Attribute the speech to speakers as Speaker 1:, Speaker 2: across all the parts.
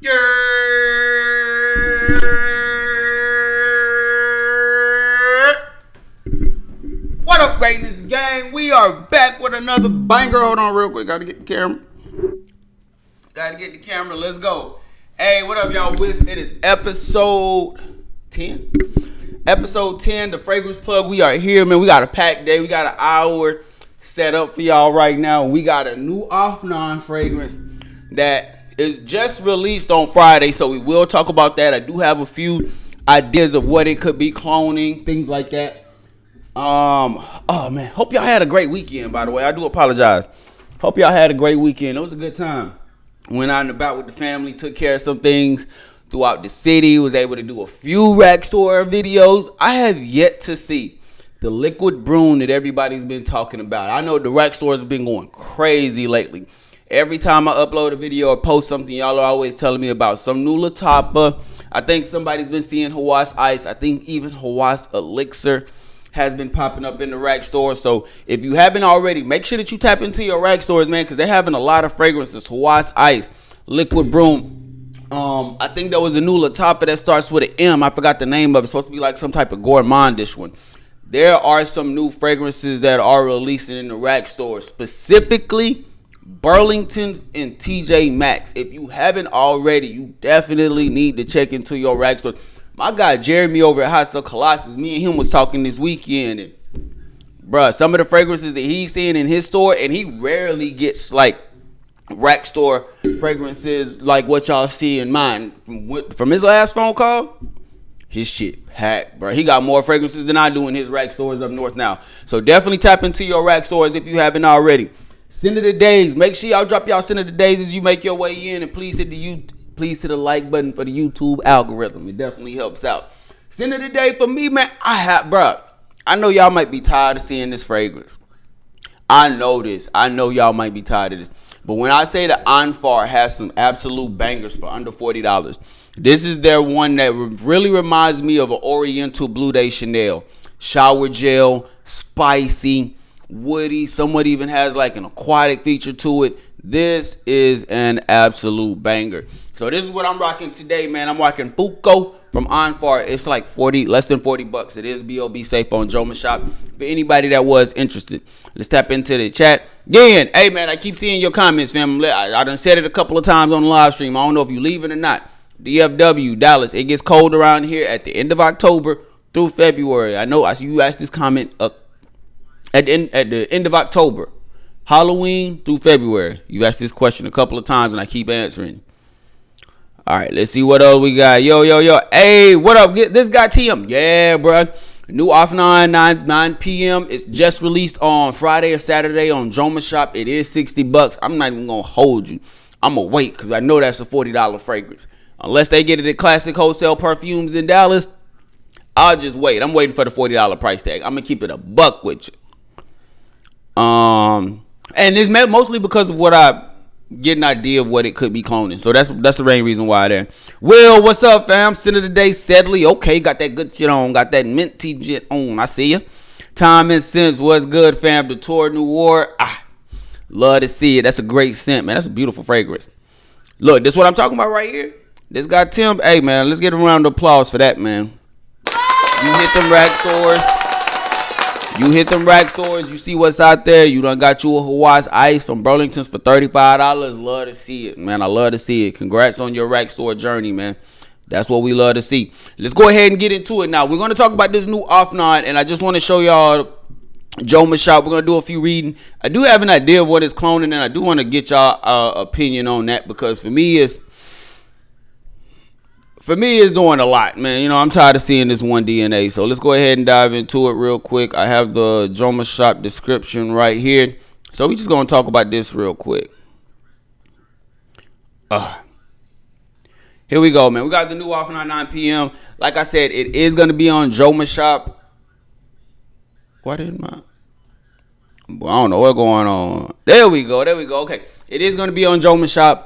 Speaker 1: Yeah. What up, greatness gang? We are back with another banger. Hold on real quick. Gotta get the camera. Let's go. Hey, what up, y'all? It is episode 10. Episode 10, the fragrance plug. We are here, man. We got a packed day. We got an hour set up for y'all right now. We got a new AFNAN fragrance that is just released on Friday, so we will talk about that. I do have a few ideas of what it could be, cloning, things like that. Oh man, hope y'all had a great weekend, by the way. I do apologize. Hope y'all had a great weekend. It was a good time. Went out and about with the family, took care of some things throughout the city, was able to do a few rack store videos. I have yet to see the liquid broom that everybody's been talking about. I know the rack stores have been going crazy lately. Every time I upload a video or post something, y'all are always telling me about some new Latapa. I think somebody's been seeing Hawass Ice. I think even Hawass Elixir has been popping up in the rack store. So if you haven't already, make sure that you tap into your rack stores, man, because they're having a lot of fragrances. Hawass Ice, Liquid Broom. I think there was a new Latapa that starts with an M. I forgot the name of it. It's supposed to be like some type of gourmandish one. There are some new fragrances that are releasing in the rack store, specifically Burlington's and TJ Maxx. If you haven't already, you definitely need to check into your rack store. My guy Jeremy over at Hot Stuff Colossus, me and him was talking this weekend, and bruh, some of the fragrances that he's seeing in his store, and he rarely gets like rack store fragrances like what y'all see in mine. From his last phone call, his shit packed, bro. He got more fragrances than I do in his rack stores up north now. So definitely tap into your rack stores if you haven't already. Send of the days. Make sure y'all drop y'all send of the days as you make your way in, and please hit the like button for the YouTube algorithm. It definitely helps out. Send of the day for me, man. I know y'all might be tired of seeing this fragrance. I know this. I know y'all might be tired of this. But when I say that Anfar has some absolute bangers for under $40, this is their one that really reminds me of an Oriental Blue Day Chanel. Shower gel, spicy, woody, somewhat even has like an aquatic feature to it. This is an absolute banger. So this is what I'm rocking today, man. I'm rocking Fuko from Anfar. It's like less than 40 bucks. It is BOB safe on Joma Shop for anybody that was interested. Let's tap into the chat. Again, hey man, I keep seeing your comments, fam. I done said it a couple of times on the live stream. I don't know if you leave it or not. DFW, Dallas. It gets cold around here at the end of October through February. I know you asked this comment at the end of October, Halloween through February. You asked this question a couple of times and I keep answering. All right, let's see what else we got. Yo. Hey, what up? This guy TM. Yeah, bro. New AFNAN 9PM. It's just released on Friday or Saturday on Joma Shop. It is $60. I'm not even going to hold you. I'm going to wait because I know that's a $40 fragrance. Unless they get it at Classic Wholesale Perfumes in Dallas, I'll just wait. I'm waiting for the $40 price tag. I'm going to keep it a buck with you. And it's mostly because of what I get an idea of what it could be cloning. So that's the main reason why there. Will, what's up, fam? Send of the day, Sedley. Okay, got that good shit on. Got that minty shit on. I see ya. Time and Sense, what's good, fam? The Tour New War. Love to see it. That's a great scent, man. That's a beautiful fragrance. Look, this is what I'm talking about right here. This guy Tim. Hey, man, let's get a round of applause for that, man. You hit them rack stores. You see what's out there. You done got you a Hawass Ice from Burlington's for $35. Love to see it, man. I love to see it. Congrats on your rack store journey, man. That's what we love to see. Let's go ahead and get into it now. We're going to talk about this new AFNAN, and I just want to show y'all Joma Shop. We're going to do a few reading. I do have an idea of what it's cloning, and I do want to get y'all opinion on that, because for me, it's doing a lot, man. You know, I'm tired of seeing this one DNA. So let's go ahead and dive into it real quick. I have the Joma Shop description right here. So we just going to talk about this real quick. Here we go, man. We got the new AFNAN 9PM. Like I said, it is going to be on Joma Shop. Why didn't I don't know what's going on. There we go. Okay. It is going to be on Joma Shop.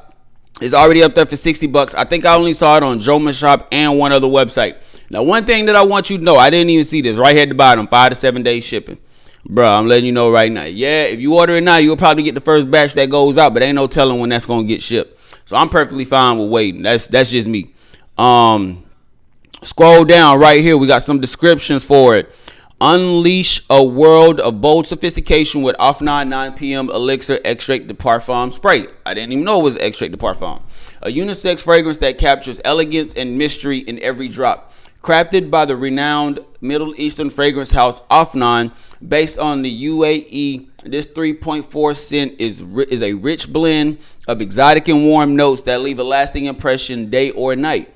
Speaker 1: It's already up there for $60. I think I only saw it on Joma Shop and one other website. Now, one thing that I want you to know, I didn't even see this right here at the bottom, 5 to 7 day shipping. Bro, I'm letting you know right now. Yeah, if you order it now, you'll probably get the first batch that goes out, but ain't no telling when that's going to get shipped. So I'm perfectly fine with waiting. That's just me. Scroll down right here. We got some descriptions for it. Unleash a world of bold sophistication with AFNAN 9PM Elixir Extrait de Parfum Spray. I didn't even know it was Extrait de Parfum. A unisex fragrance that captures elegance and mystery in every drop. Crafted by the renowned Middle Eastern fragrance house AFNAN, based on the UAE, this 3.4 scent is a rich blend of exotic and warm notes that leave a lasting impression day or night.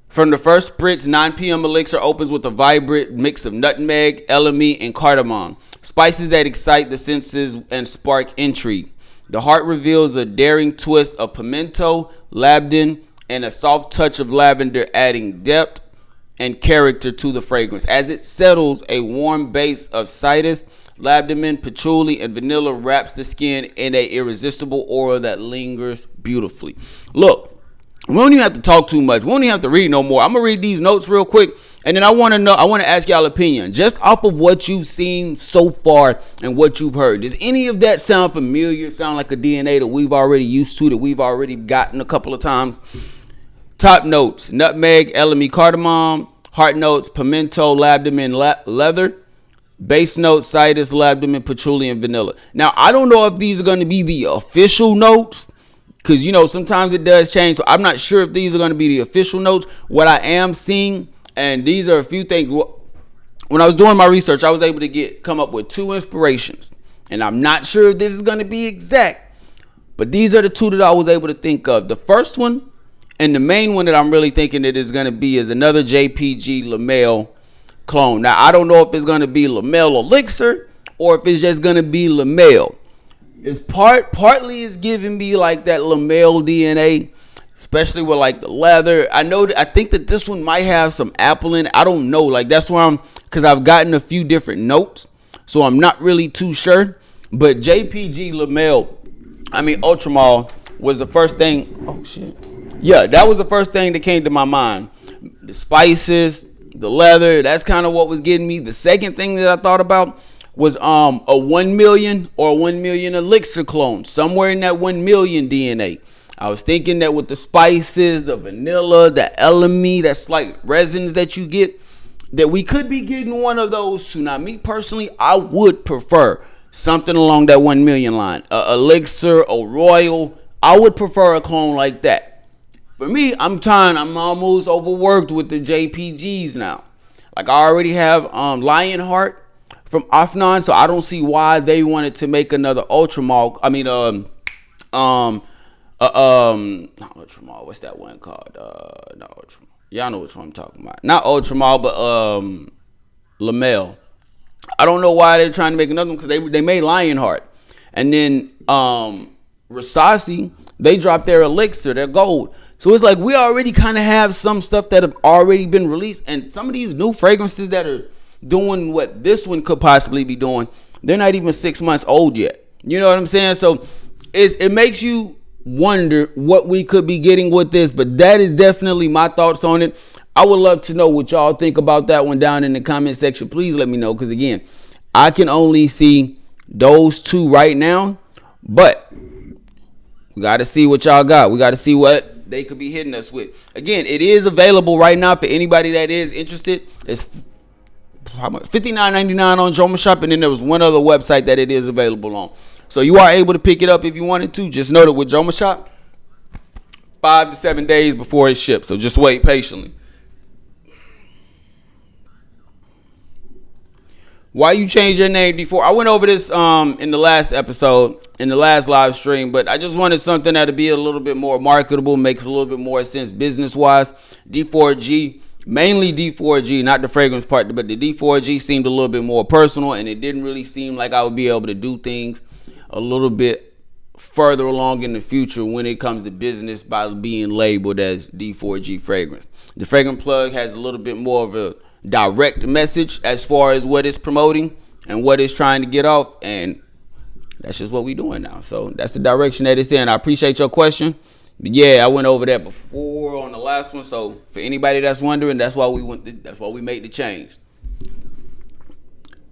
Speaker 1: From the first spritz, 9PM Elixir opens with a vibrant mix of nutmeg, elemi, and cardamom, spices that excite the senses and spark intrigue. The heart reveals a daring twist of pimento, labdanum, and a soft touch of lavender, adding depth and character to the fragrance. As it settles, a warm base of citrus, labdanum, patchouli, and vanilla wraps the skin in an irresistible aura that lingers beautifully. Look, we don't even have to talk too much. We don't even have to read no more. I'm going to read these notes real quick, and then I want to ask y'all opinion. Just off of what you've seen so far and what you've heard, does any of that sound familiar? Sound like a DNA that we've already used to, that we've already gotten a couple of times? Top notes: nutmeg, elemi, cardamom. Heart notes: pimento, labdanum, leather. Base notes: citrus, labdanum, patchouli, and vanilla. Now, I don't know if these are going to be the official notes, because, you know, sometimes it does change. So I'm not sure if these are going to be the official notes. What I am seeing, and these are a few things. When I was doing my research, I was able to come up with 2 inspirations. And I'm not sure if this is going to be exact, but these are the 2 that I was able to think of. The first one, and the main one that I'm really thinking it is going to be, is another JPG Lamel clone. Now, I don't know if it's going to be Lamel Elixir or if it's just going to be Lamel. It's partly is giving me like that Lamel DNA, especially with like the leather. I think that this one might have some apple in it. I don't know. Like, that's why because I've gotten a few different notes, so I'm not really too sure. But JPG Lamel, Ultramall was the first thing. Oh shit. Yeah, that was the first thing that came to my mind. The spices, the leather, that's kind of what was getting me. The second thing that I thought about was a 1 million or 1 million Elixir clone, somewhere in that 1 million DNA. I was thinking that with the spices, the vanilla, the elemi, that slight resins that you get, that we could be getting one of those too. Now, me personally, I would prefer something along that 1 million line. Elixir, a Royal, I would prefer a clone like that. For me, I'm almost overworked with the JPGs now. Like, I already have Lionheart from AFNAN, so I don't see why they wanted to make another Ultramall. Not Ultramall. What's that one called? Not Ultramall. Y'all know which one I'm talking about. Not Ultramall, but Lamel. I don't know why they're trying to make another one, because they made Lionheart, and then Rasasi, they dropped their Elixir, their gold. So it's like we already kind of have some stuff that have already been released, and some of these new fragrances that are doing what this one could possibly be doing, they're not even 6 months old yet. You know what I'm saying? So it makes you wonder what we could be getting with this, but that is definitely my thoughts on it. I would love to know what y'all think about that one down in the comment section. Please let me know, because again, I can only see those 2 right now, but we got to see what y'all got. We got to see what they could be hitting us with. Again, it is available right now for anybody that is interested. It's $59.99 on Joma Shop, and then there was one other website that it is available on. So you are able to pick it up if you wanted to. Just know that with Joma Shop, 5 to 7 days before it ships. So just wait patiently. Why you change your name before? I went over this in the last episode, in the last live stream, but I just wanted something that'll be a little bit more marketable, makes a little bit more sense business-wise. D4G, mainly D4G, not the fragrance part, but the D4G seemed a little bit more personal, and it didn't really seem like I would be able to do things a little bit further along in the future when it comes to business by being labeled as D4G fragrance. The fragrance plug has a little bit more of a direct message as far as what it's promoting and what it's trying to get off, and that's just what we're doing now. So that's the direction that it's in. I appreciate your question, but yeah, I went over that before on the last one. So for anybody that's wondering, that's why we made the change.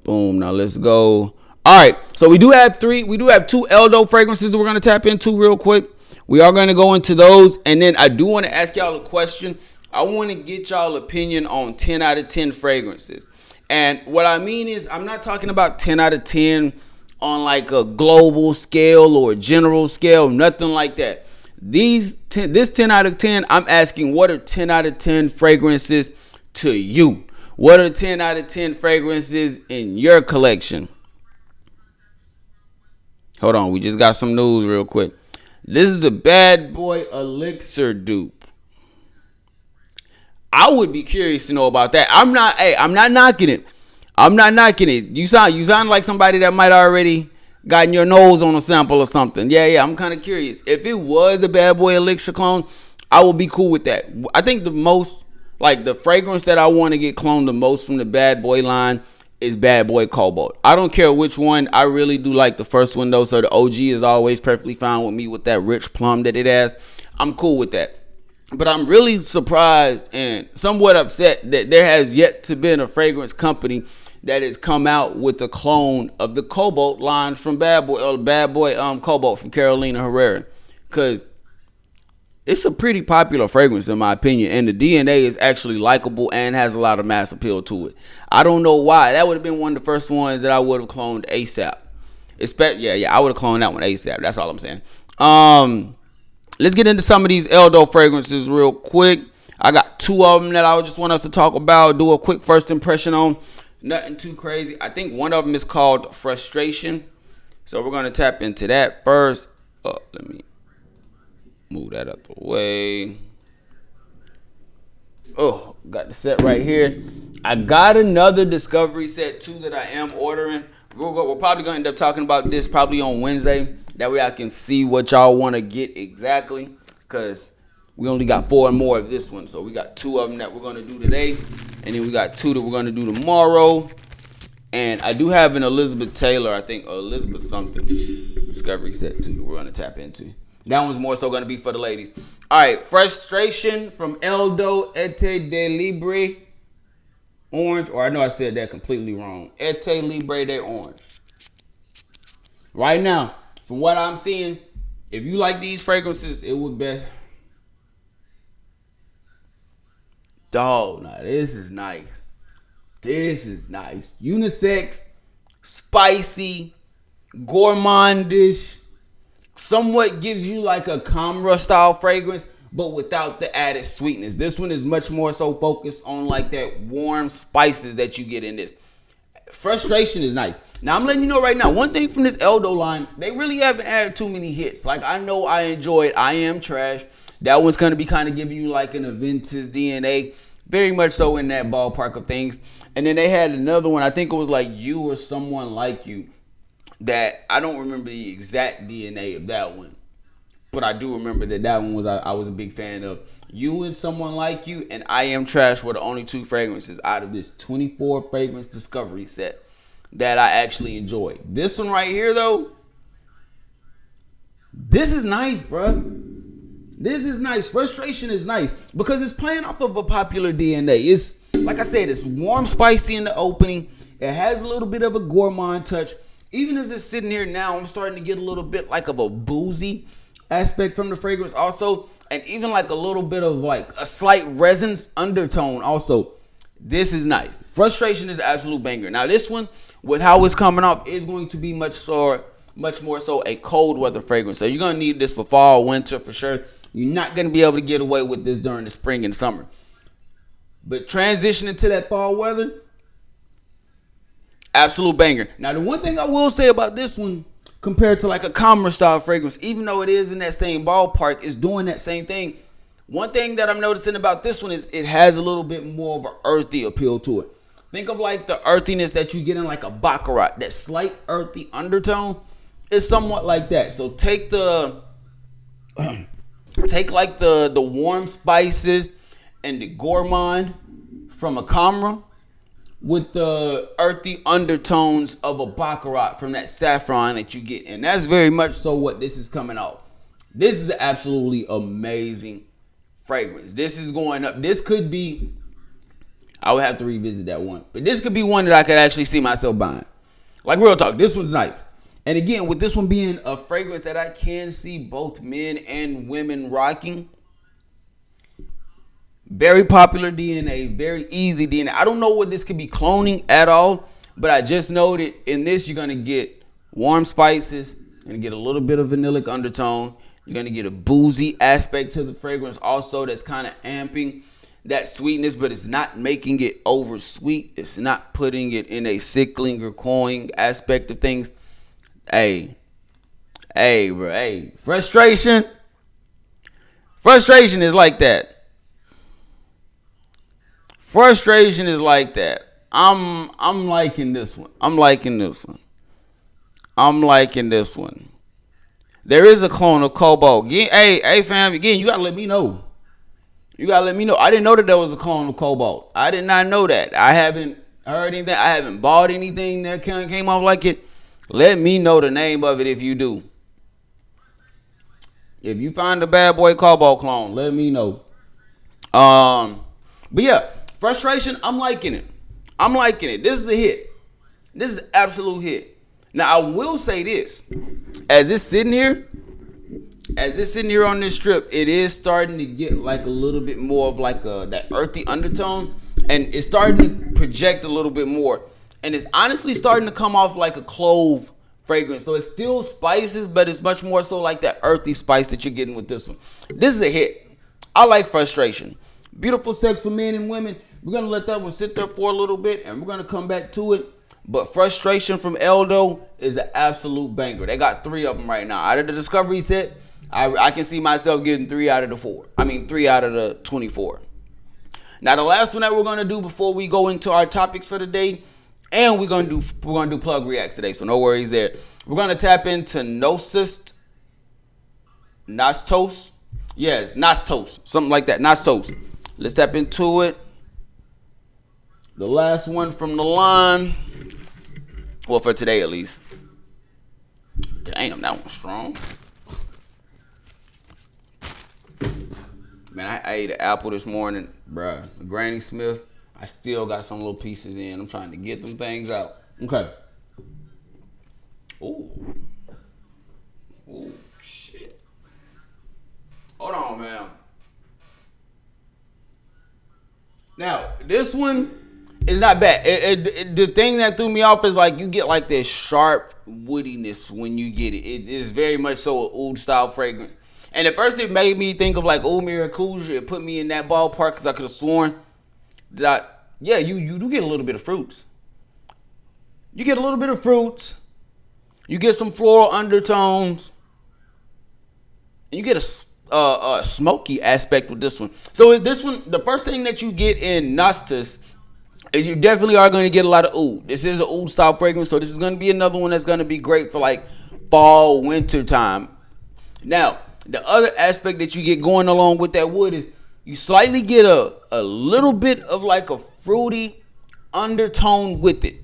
Speaker 1: Boom. Now let's go. All right, so we do have 2 ELDO fragrances that we're going to tap into real quick. We are going to go into those. And then I do want to ask y'all a question. I want to get y'all opinion on 10 out of 10 fragrances. And what I mean is, I'm not talking about 10 out of 10 on like a global scale or a general scale, nothing like that. This 10 out of 10, I'm asking, what are 10 out of 10 fragrances to you? What are 10 out of 10 fragrances in your collection? Hold on, we just got some news real quick. This is a Bad Boy Elixir dupe. I would be curious to know about that. I'm not knocking it. I'm not knocking it. You sound like somebody that might already gotten your nose on a sample or something. Yeah, I'm kind of curious. If it was a Bad Boy Elixir clone, I would be cool with that. I think the fragrance that I want to get cloned the most from the Bad Boy line is Bad Boy Cobalt. I don't care which one. I really do like the first one though. So the OG is always perfectly fine with me with that rich plum that it has. I'm cool with that. But I'm really surprised and somewhat upset that there has yet to been a fragrance company that has come out with a clone of the Cobalt line from Bad Boy, or Bad Boy Cobalt from Carolina Herrera. Because it's a pretty popular fragrance in my opinion, and the DNA is actually likable and has a lot of mass appeal to it. I don't know why. That would have been one of the first ones that I would have cloned ASAP. I would have cloned that one ASAP. That's all I'm saying. Let's get into some of these ELDO fragrances real quick. I got two of them that I just want us to talk about, do a quick first impression on. Nothing too crazy. I think one of them is called Frustration. So we're going to tap into that first. Let me move that out the way. Oh, got the set right here. I got another discovery set too that I am ordering. We're probably going to end up talking about this probably on Wednesday. That way I can see what y'all want to get exactly. Because we only got 4 more of this one. So we got 2 of them that we're going to do today. And then we got 2 that we're going to do tomorrow. And I do have an Elizabeth Taylor, I think, Elizabeth something discovery set too we're going to tap into. That one's more so going to be for the ladies. All right, Frustration from ELDO, Ete de Libre Orange. Or I know I said that completely wrong. Ete Libre de Orange. Right now, from what I'm seeing, if you like these fragrances, it would be... Dog, now this is nice. This is nice. Unisex, spicy, gourmandish. Somewhat gives you like a Camera style fragrance, but without the added sweetness. This one is much more so focused on like that warm spices that you get in this. Frustration is nice. Now I'm letting you know right now, one thing from this ELDO line, they really haven't added too many hits. Like I know I enjoyed I Am Trash. That one's going to be kind of giving you like an Aventus DNA. Very much so in that ballpark of things. And then they had another one, I think it was like You or Someone Like You. That I don't remember the exact DNA of that one. But I do remember that one was I was a big fan of. You and Someone Like You and I Am Trash were the only 2 fragrances out of this 24 fragrance discovery set that I actually enjoyed. This one right here though, this is nice, bruh. This is nice. Frustration is nice because it's playing off of a popular DNA. It's, like I said, it's warm, spicy in the opening. It has a little bit of a gourmand touch. Even as it's sitting here now, I'm starting to get a little bit like of a boozy aspect from the fragrance also. And even like a little bit of like a slight resin undertone also. This is nice. Frustration is an absolute banger. Now this one, with how it's coming off, is going to be much more so a cold weather fragrance. So you're going to need this for fall, winter for sure. You're not going to be able to get away with this during the spring and summer. But transitioning to that fall weather, absolute banger. Now, the one thing I will say about this one, compared to like a Camera style fragrance, even though it is in that same ballpark, is doing that same thing. One thing that I'm noticing about this one is it has a little bit more of an earthy appeal to it. Think of like the earthiness that you get in like a Baccarat. That slight earthy undertone is somewhat like that. So take like the warm spices and the gourmand from a Camera with the earthy undertones of a Baccarat from that saffron that you get. And that's very much so what this is coming out. This is an absolutely amazing fragrance. This is going up. This could be, I would have to revisit that one, but this could be one that I could actually see myself buying. Like real talk, this one's nice. And again, with this one being a fragrance that I can see both men and women rocking, very popular DNA, very easy DNA. I don't know what this could be cloning at all, but I just know that in this you're going to get warm spices, you're going to get a little bit of vanillic undertone, you're going to get a boozy aspect to the fragrance also that's kind of amping that sweetness, but it's not making it over sweet. It's not putting it in a sickling or cloying aspect of things. Hey, bro, hey, frustration is like that. Frustration is like that. I'm liking this one. I'm liking this one. There is a clone of Cobalt. Hey, fam, again, you gotta let me know. I didn't know that there was a clone of Cobalt. I did not know that. I haven't heard anything. I haven't bought anything that came off like it. Let me know the name of it if you do. If you find a bad boy Cobalt clone, let me know. But yeah, frustration, I'm liking it. This is a hit. This is an absolute hit. Now, I will say this. As it's sitting here on this strip, it is starting to get like a little bit more of like that earthy undertone. And it's starting to project a little bit more. And it's honestly starting to come off like a clove fragrance. So it's still spices, but it's much more so like that earthy spice that you're getting with this one. This is a hit. I like frustration. Beautiful sex for men and women. We're going to let that one sit there for a little bit, and we're going to come back to it. But frustration from ELDO is an absolute banger. They got 3 of them right now. Out of the Discovery set, I can see myself getting 3 out of the 4. 3 out of the 24. Now, the last one that we're going to do before we go into our topics for the day, and we're gonna do plug reacts today, so no worries there. We're gonna tap into Nostos. Yes, Nostos, something like that. Nostos. Let's tap into it. The last one from the line. Well, for today at least. Damn, that one's strong. Man, I ate an apple this morning, bruh. Granny Smith. I still got some little pieces in. I'm trying to get them things out. Okay. Ooh, shit. Hold on, man. Now, this one is not bad. The thing that threw me off is like you get like this sharp woodiness when you get it. It is very much so an oud style fragrance. And at first it made me think of like Oud Maracuja. It put me in that ballpark because I could have sworn that, yeah, you do get a little bit of fruits. You get a little bit of fruits. You get some floral undertones. And you get a smoky aspect with this one. So this one, the first thing that you get in Nostos is you definitely are going to get a lot of oud. This is an oud style fragrance, so this is going to be another one that's going to be great for like fall, winter time. Now, the other aspect that you get going along with that wood is you slightly get a little bit of like a fruity undertone with it.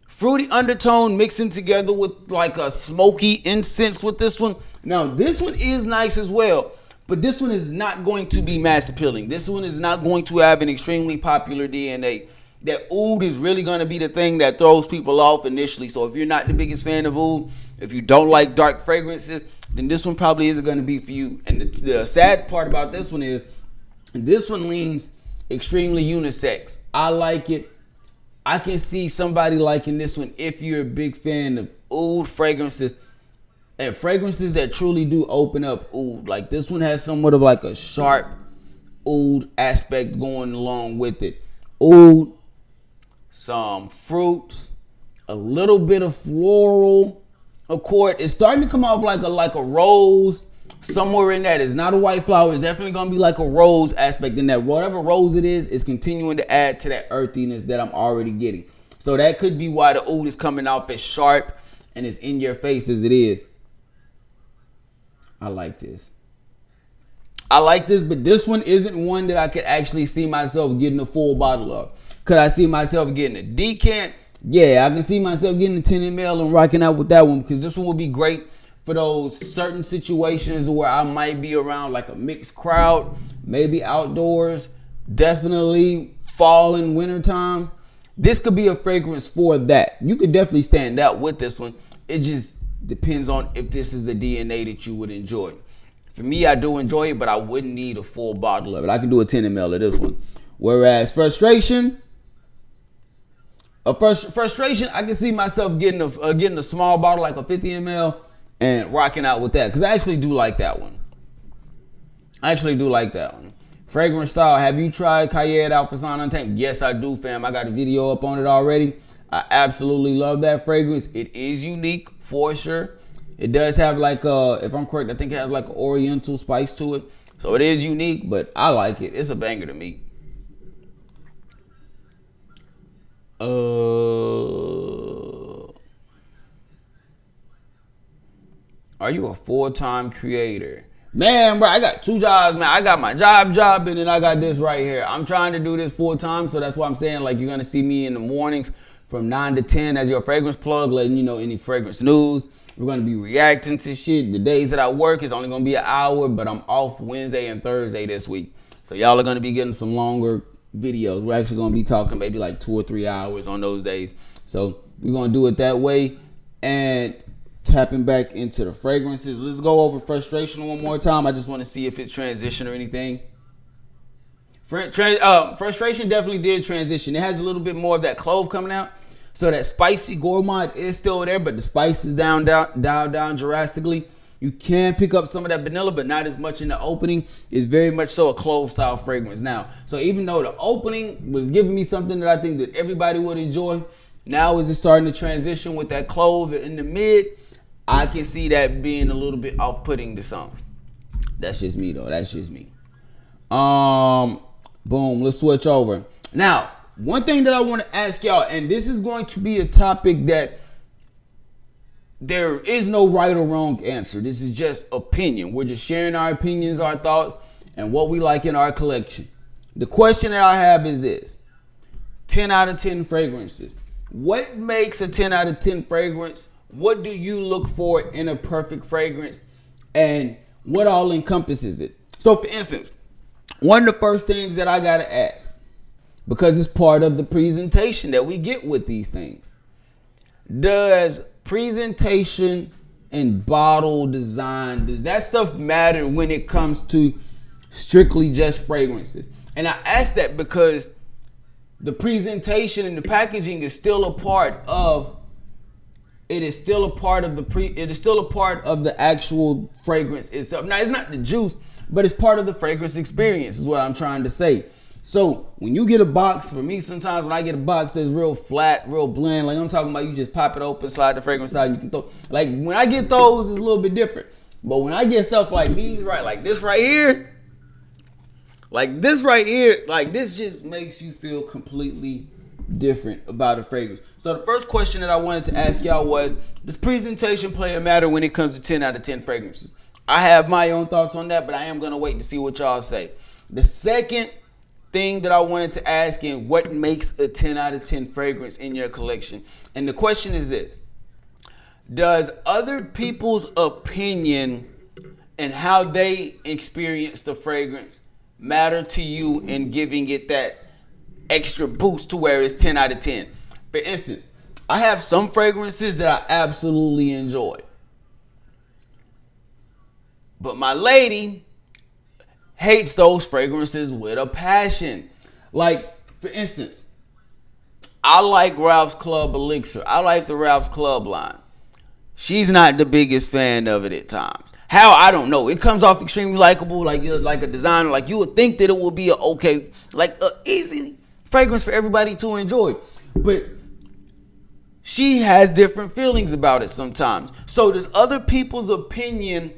Speaker 1: Fruity undertone mixing together with like a smoky incense with this one. Now, this one is nice as well, but this one is not going to be mass appealing. This one is not going to have an extremely popular DNA. That oud is really going to be the thing that throws people off initially. So if you're not the biggest fan of oud, if you don't like dark fragrances, then this one probably isn't going to be for you. And the sad part about this one is this one leans extremely unisex. I like it. I can see somebody liking this one if you're a big fan of oud fragrances and fragrances that truly do open up oud. Like this one has somewhat of like a sharp oud aspect going along with it. Oud, some fruits, a little bit of floral. Of course, it's starting to come off like a rose. Somewhere in that, it's not a white flower. It's definitely gonna be like a rose aspect in that. Whatever rose it is continuing to add to that earthiness that I'm already getting. So that could be why the oud is coming off as sharp and as in your face as it is. I like this. But this one isn't one that I could actually see myself getting a full bottle of. Could I see myself getting a decant? Yeah, I can see myself getting a 10 ml and rocking out with that one, because this one will be great for those certain situations where I might be around like a mixed crowd, maybe outdoors, definitely fall and winter time, This could be a fragrance for that. You could definitely stand out with this one. It just depends on if this is a DNA that you would enjoy. For me, I do enjoy it, but I wouldn't need a full bottle of it. I can do a 10 ml of this one. Whereas frustration, I can see myself getting a small bottle, like a 50 ml, and rocking out with that. Because I actually do like that one. Fragrance style. Have you tried Cayenne Alphasan Untamed? Yes, I do, fam. I got a video up on it already. I absolutely love that fragrance. It is unique for sure. It does have like if I'm correct, I think it has like an oriental spice to it. So it is unique, but I like it. It's a banger to me. Are you a full-time creator? Man, bro, I got 2 jobs, man. I got my job, and then I got this right here. I'm trying to do this full-time, so that's why I'm saying, like, you're going to see me in the mornings from 9 to 10 as your fragrance plug, letting you know any fragrance news. We're going to be reacting to shit. The days that I work is only going to be an hour, but I'm off Wednesday and Thursday this week. So y'all are going to be getting some longer videos. We're actually going to be talking maybe like 2 or 3 hours on those days. So we're going to do it that way. And tapping back into the fragrances. Let's go over frustration one more time. I just want to see if it's transition or anything. Frustration definitely did transition. It has a little bit more of that clove coming out. So that spicy gourmand is still there, but the spice is dialed down drastically. You can pick up some of that vanilla, but not as much in the opening. It's very much so a clove style fragrance now. So even though the opening was giving me something that I think that everybody would enjoy, now as it's starting to transition with that clove in the mid, I can see that being a little bit off-putting to some. That's just me though. That's just me. Boom. Let's switch over. Now, one thing that I want to ask y'all, and this is going to be a topic that there is no right or wrong answer. This is just opinion. We're just sharing our opinions, our thoughts, and what we like in our collection. The question that I have is this. 10 out of 10 fragrances. What makes a 10 out of 10 fragrance? What do you look for in a perfect fragrance? And what all encompasses it? So for instance, one of the first things that I got to ask, because it's part of the presentation that we get with these things. Does presentation and bottle design, does that stuff matter when it comes to strictly just fragrances? And I ask that because the presentation and the packaging is still a part of it is still a part of the actual fragrance itself. Now, it's not the juice, but it's part of the fragrance experience is what I'm trying to say. So when you get a box, for me, sometimes when I get a box that's real flat, real bland, like I'm talking about, you just pop it open, slide the fragrance out, and you can throw. Like when I get those, it's a little bit different. But when I get stuff like these, right, like this right here, like this just makes you feel completely different about a fragrance. So the first question that I wanted to ask y'all was, does presentation play a matter when it comes to 10 out of 10 fragrances? I have my own thoughts on that, but I am going to wait to see what y'all say. The second thing that I wanted to ask is, what makes a 10 out of 10 fragrance in your collection? And the question is this: does other people's opinion and how they experience the fragrance matter to you in giving it that extra boost to where it's 10 out of 10? For instance, I have some fragrances that I absolutely enjoy, but my lady hates those fragrances with a passion. Like, for instance, I like Ralph's Club Elixir. I like the Ralph's Club line. She's not the biggest fan of it at times. How? I don't know. It comes off extremely likable, like a designer. Like, you would think that it would be a okay, like a easy fragrance for everybody to enjoy. But she has different feelings about it sometimes. So does other people's opinion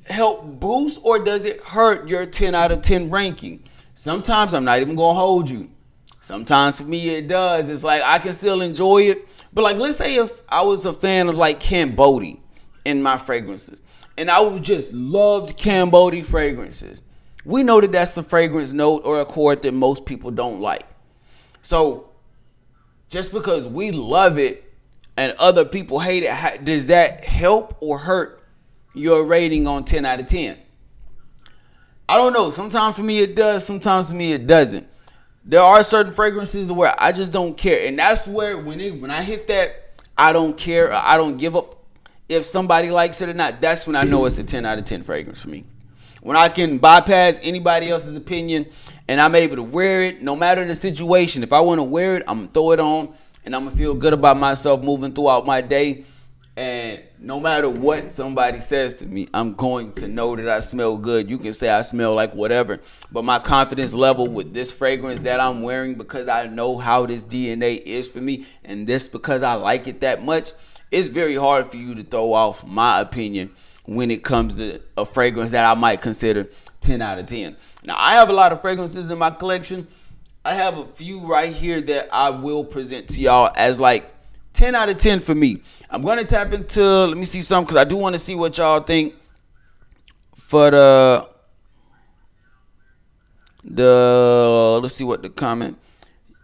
Speaker 1: help boost, or does it hurt your 10 out of 10 ranking? Sometimes, I'm not even gonna hold you, sometimes for me it does. It's like I can still enjoy it, but like, let's say if I was a fan of like Cambodi in my fragrances, and I would just loved Cambodi fragrances, we know that that's a fragrance note or a chord that most people don't like. So just because we love it and other people hate it, does that help or hurt your rating on 10 out of 10? I don't know. Sometimes for me it does, sometimes for me it doesn't. there are certain fragrances where I just don't care, and that's where when I hit that I don't care, I don't give up if somebody likes it or not. That's when I know it's a 10 out of 10 fragrance for me. When I can bypass anybody else's opinion and I'm able to wear it, no matter the situation. If I want to wear it, I'm gonna throw it on and I'm gonna feel good about myself moving throughout my day. And no matter what somebody says to me, I'm going to know that I smell good. You can say I smell like whatever, but my confidence level with this fragrance that I'm wearing, because I know how this DNA is for me, and this because I like it that much, it's very hard for you to throw off my opinion when it comes to a fragrance that I might consider 10 out of 10. Now, I have a lot of fragrances in my collection. I have a few right here that I will present to y'all as like 10 out of 10 for me. I'm going to tap into, let me see some, because I do want to see what y'all think for let's see what the comment.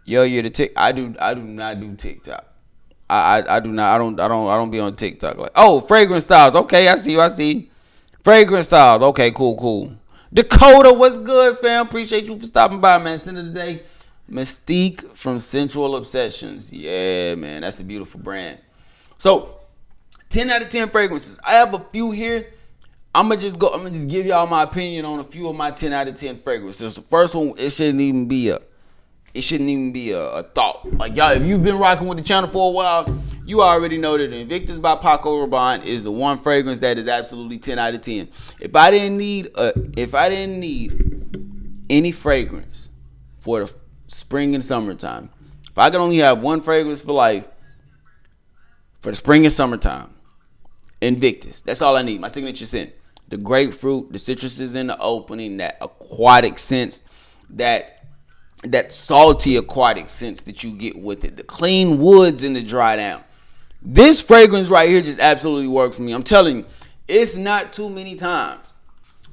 Speaker 1: Yo, you're the tick. I do not do TikTok. I do not. I don't be on TikTok. Like, oh, fragrance styles. Okay, I see. Fragrance styles. Okay, cool. Dakota, what's good, fam? Appreciate you for stopping by, man. Send of the day, Mystique from Sensual Obsessions. Yeah, man, that's a beautiful brand. So, 10 out of 10 fragrances. I have a few here. I'm gonna just give y'all my opinion on a few of my 10 out of 10 fragrances. The first one, it shouldn't even be a thought. Like, y'all, if you've been rocking with the channel for a while, you already know that Invictus by Paco Rabanne is the one fragrance that is absolutely 10 out of 10. If I didn't need any fragrance for the spring and summertime, if I could only have one fragrance for life for the spring and summertime, Invictus. That's all I need. My signature scent. The grapefruit, the citrus is in the opening, that aquatic sense, that salty aquatic sense that you get with it, the clean woods and the dry down. This fragrance right here just absolutely works for me. I'm telling you, it's not too many times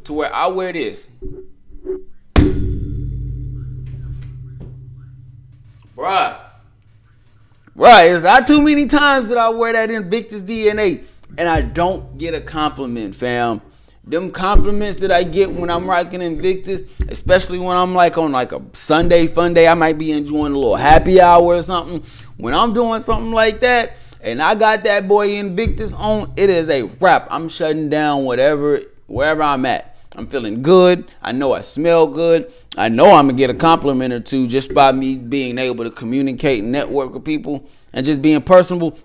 Speaker 1: to where I wear this, bruh, it's not too many times that I wear that Invictus DNA and I don't get a compliment, fam. Them compliments that I get when I'm rocking Invictus, especially when I'm like on like a Sunday fun day, I might be enjoying a little happy hour or something. When I'm doing something like that and I got that boy Invictus on, it is a wrap. I'm shutting down wherever I'm at. I'm feeling good. I know I smell good. I know I'm going to get a compliment or two just by me being able to communicate and network with people and just being personable.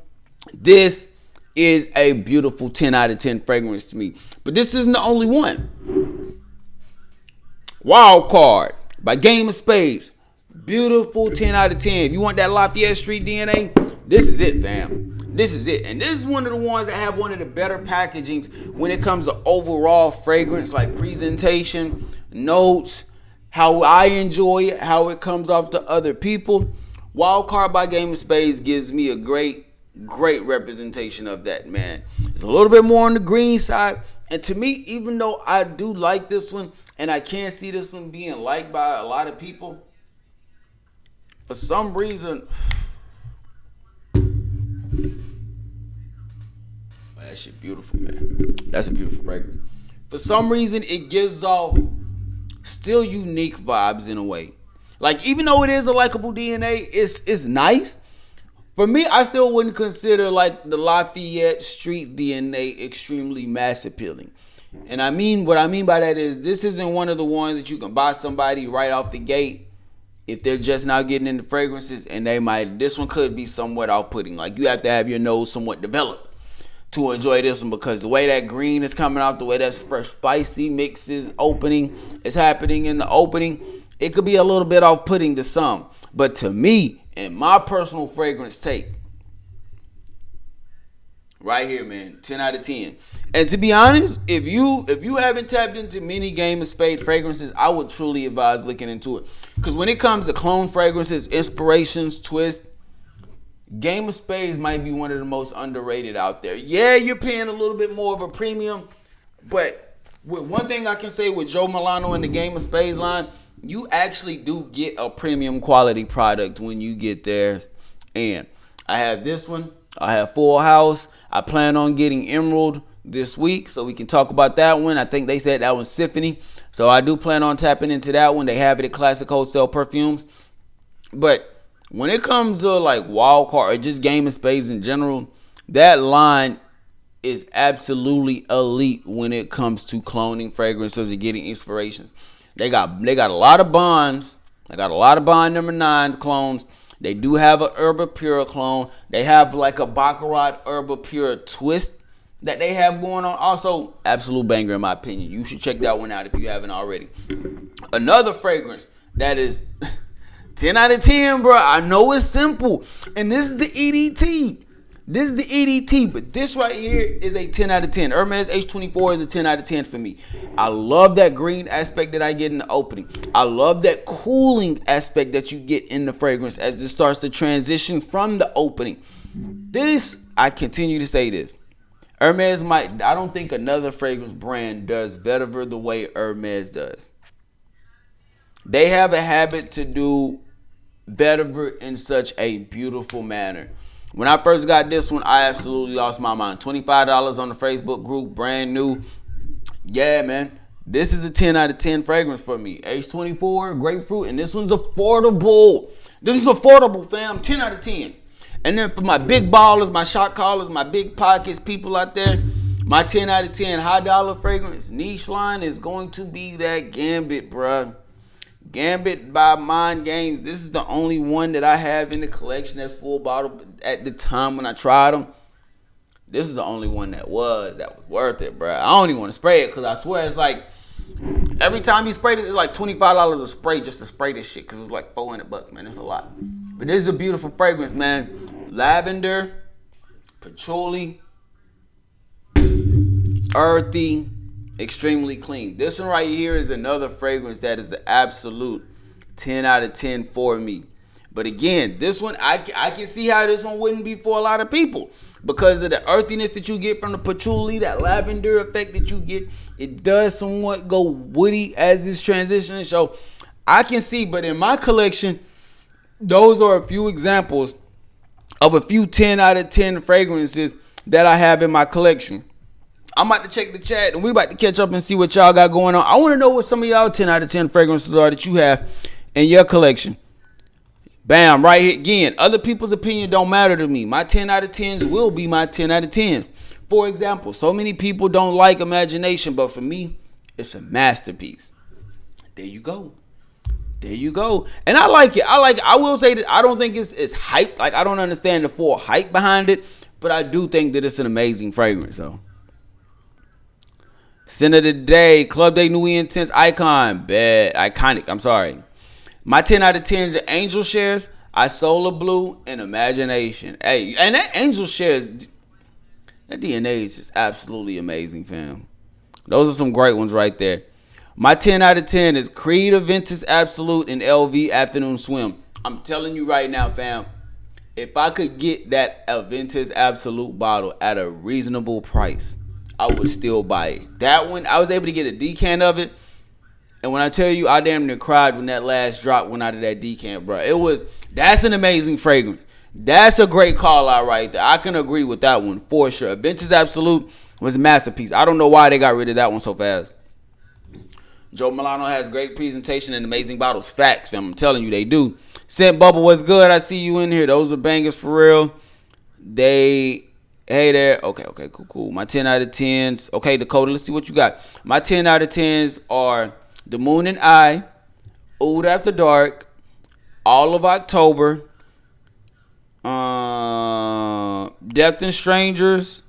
Speaker 1: This is a beautiful 10 out of 10 fragrance to me. But this isn't the only one. Wild Card by Game of Spades. Beautiful 10 out of 10. If you want that Lafayette Street DNA, this is it, fam. This is it. And this is one of the ones that have one of the better packagings when it comes to overall fragrance, like presentation, notes, how I enjoy it, how it comes off to other people. Wild Card by Game of Spades gives me a great representation of that, man. It's a little bit more on the green side. And to me, even though I do like this one, and I can see this one being liked by a lot of people, for some reason, that shit beautiful, man. That's a beautiful fragrance. For some reason, it gives off still unique vibes in a way. Like, even though it is a likable DNA, it's nice. For me, I still wouldn't consider like the Lafayette Street DNA extremely mass appealing. And what I mean by that is this isn't one of the ones that you can buy somebody right off the gate if they're just now getting into fragrances, and this one could be somewhat off-putting. Like, you have to have your nose somewhat developed to enjoy this one, because the way that green is coming out, the way that fresh spicy mix is happening in the opening, it could be a little bit off-putting to some. But to me, in my personal fragrance take, right here, man, 10 out of 10. And to be honest, if you haven't tapped into many Game of Spades fragrances, I would truly advise looking into it. Because when it comes to clone fragrances, inspirations, twists, Game of Spades might be one of the most underrated out there. Yeah, you're paying a little bit more of a premium, but with one thing I can say with Joe Milano and the Game of Spades line, you actually do get a premium quality product when you get there. And I have this one. I have Full House. I plan on getting Emerald this week, so we can talk about that one. I think they said that one's Symphony, so I do plan on tapping into that one. They have it at Classic Wholesale Perfumes. But when it comes to like wild card or just Game of Spades in general, that line is absolutely elite when it comes to cloning fragrances and getting inspiration. They got a lot of bonds. They got a lot of Bond number 9 clones. They do have a Herba Pura clone. They have like a Baccarat Herba Pura twist that they have going on. Also, absolute banger in my opinion. You should check that one out if you haven't already. Another fragrance that is 10 out of 10, bro. I know it's simple. And this is the EDT. This is the EDT, but this right here is a 10 out of 10. Hermes H24 is a 10 out of 10 for me. I love that green aspect that I get in the opening. I love that cooling aspect that you get in the fragrance as it starts to transition from the opening. This, I continue to say this. Hermes I don't think another fragrance brand does vetiver the way Hermes does. They have a habit to do vetiver in such a beautiful manner. When I first got this one, I absolutely lost my mind. $25 on the Facebook group, brand new. Yeah, man. This is a 10 out of 10 fragrance for me. H24, grapefruit, and this one's affordable. This one's affordable, fam. 10 out of 10. And then for my big ballers, my shot callers, my big pockets people out there, my 10 out of 10 high dollar fragrance niche line is going to be that Gambit, bruh. Gambit by Mind Games. This is the only one that I have in the collection that's full bottle. At the time when I tried them, this is the only one that was worth it, bro. I don't even want to spray it because I swear it's like every time you spray this, it's like $25 a spray just to spray this shit because it's like $400, man. It's a lot. But this is a beautiful fragrance, man. Lavender, patchouli, earthy, extremely clean. This one right here is another fragrance that is the absolute 10 out of 10 for me. But again, this one, I can see how this one wouldn't be for a lot of people because of the earthiness that you get from the patchouli, that lavender effect that you get. It does somewhat go woody as it's transitioning. So I can see, but in my collection, those are a few examples of a few 10 out of 10 fragrances that I have in my collection. I'm about to check the chat and we about to catch up and see what y'all got going on. I want to know what some of y'all 10 out of 10 fragrances are that you have in your collection. Bam, right here again. Other people's opinion don't matter to me. My 10 out of 10s will be my 10 out of 10s. For example, so many people don't like Imagination, but for me, it's a masterpiece. There you go. There you go. And I like it. I will say that I don't think it's hype. Like, I don't understand the full hype behind it, but I do think that it's an amazing fragrance, though. Scent of the day, Club de Nuit Intense Icon. Bad. Iconic. I'm sorry. My 10 out of 10s are Angel Shares, Isola Blue, and Imagination. Hey, and that Angel Shares, that DNA is just absolutely amazing, fam. Those are some great ones right there. My 10 out of 10 is Creed Aventus Absolute and LV Afternoon Swim. I'm telling you right now, fam, if I could get that Aventus Absolute bottle at a reasonable price, I would still buy it. That one, I was able to get a decant of it. And when I tell you, I damn near cried when that last drop went out of that decant, bro. That's an amazing fragrance. That's a great call out right there. I can agree with that one for sure. Aventus Absolute was a masterpiece. I don't know why they got rid of that one so fast. Joe Milano has great presentation and amazing bottles. Facts, fam. I'm telling you, they do. Scent Bubble was good. I see you in here. Those are bangers for real. Hey there. Okay, cool. My 10 out of 10s. Okay, Dakota, let's see what you got. My 10 out of 10s are The Moon and I, Oud After Dark, All of October, Death and Strangers.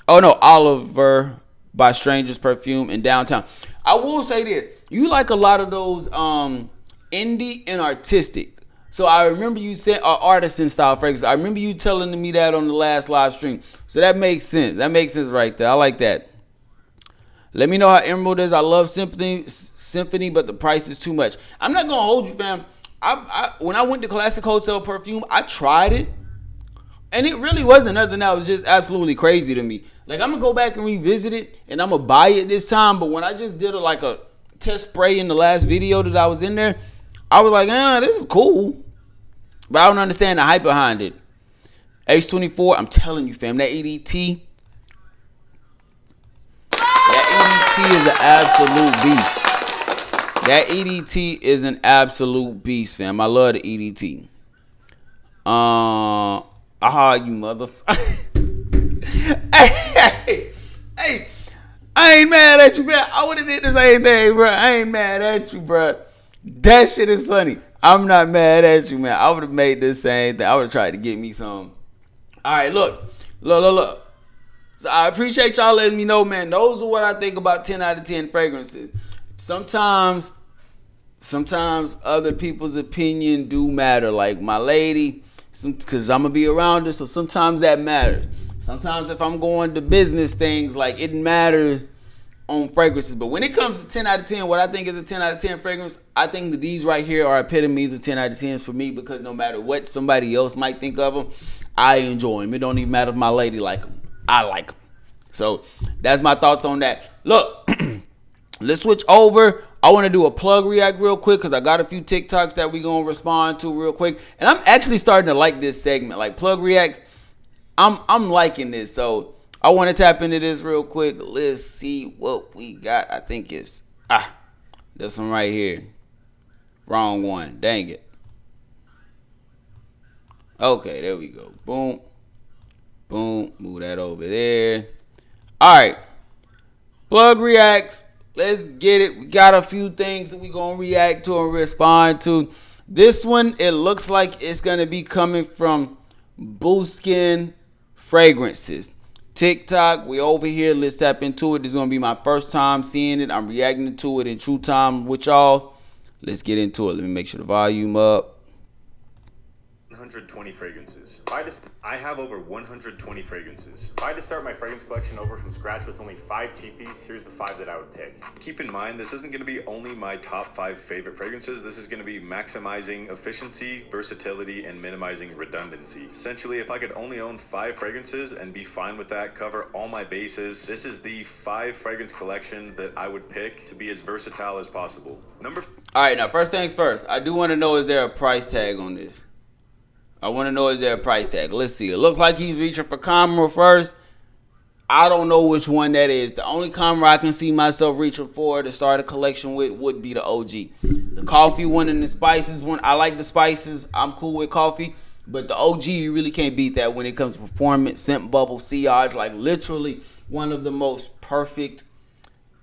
Speaker 1: Oh no, Oliver by Strangers Perfume and Downtown. I will say this. You like a lot of those indie and artistic. So I remember you said artisan style fragrances. I remember you telling me that on the last live stream. So that makes sense. That makes sense right there. I like that. Let me know how Emerald is. I love Symphony, but the price is too much. I'm not gonna hold you, fam. When I went to Classic Wholesale Perfume, I tried it, and it really wasn't nothing that was just absolutely crazy to me. Like, I'm gonna go back and revisit it, and I'm gonna buy it this time. But when I just did a test spray in the last video that I was in there, I was like, this is cool, but I don't understand the hype behind it. H24, I'm telling you, fam, that EDT. Is an absolute beast. That EDT is an absolute beast, fam. I love the EDT. You motherfucker. Hey, I ain't mad at you, man. I would have did the same thing, bro. I ain't mad at you, bro. That shit is funny. I'm not mad at you, man. I would have made the same thing. I would have tried to get me some. All right, look. So I appreciate y'all letting me know, man. Those are what I think about 10 out of 10 fragrances. Sometimes other people's opinion do matter. Like my lady, because I'm going to be around her, so sometimes that matters. Sometimes if I'm going to business things, like it matters on fragrances. But when it comes to 10 out of 10, what I think is a 10 out of 10 fragrance, I think that these right here are epitomes of 10 out of 10s for me, because no matter what somebody else might think of them, I enjoy them. It don't even matter if my lady like them. I like them. So that's my thoughts on that. Look, let's switch over. I want to do a plug react real quick because I got a few TikToks that we going to respond to real quick. And I'm actually starting to like this segment. Like plug reacts, I'm liking this. So I want to tap into this real quick. Let's see what we got. I think it's this one right here. Wrong one. Dang it. Okay, there we go. Boom. Boom. Move that over there. All right. Plug reacts. Let's get it. We got a few things that we're going to react to and respond to. This one, it looks like it's going to be coming from Buskin Fragrances. TikTok, we over here. Let's tap into it. This is going to be my first time seeing it. I'm reacting to it in true time with y'all. Let's get into it. Let me make sure the volume up.
Speaker 2: 120 fragrances. I have over 120 fragrances. If I had to start my fragrance collection over from scratch with only 5 cheapies, here's the 5 that I would pick. Keep in mind, this isn't going to be only my top 5 favorite fragrances. This is going to be maximizing efficiency, versatility, and minimizing redundancy. Essentially, if I could only own 5 fragrances and be fine with that, cover all my bases, this is the 5 fragrance collection that I would pick to be as versatile as possible.
Speaker 1: All right, now first things first, I do want to know, is there a price tag on this? I want to know, is there a price tag? Let's see. It looks like he's reaching for Camera first. I don't know which one that is. The only Camera I can see myself reaching for to start a collection with would be the OG. The coffee one and the spices one, I like the spices. I'm cool with coffee. But the OG, you really can't beat that when it comes to performance, scent bubble, sillage. Like literally one of the most perfect,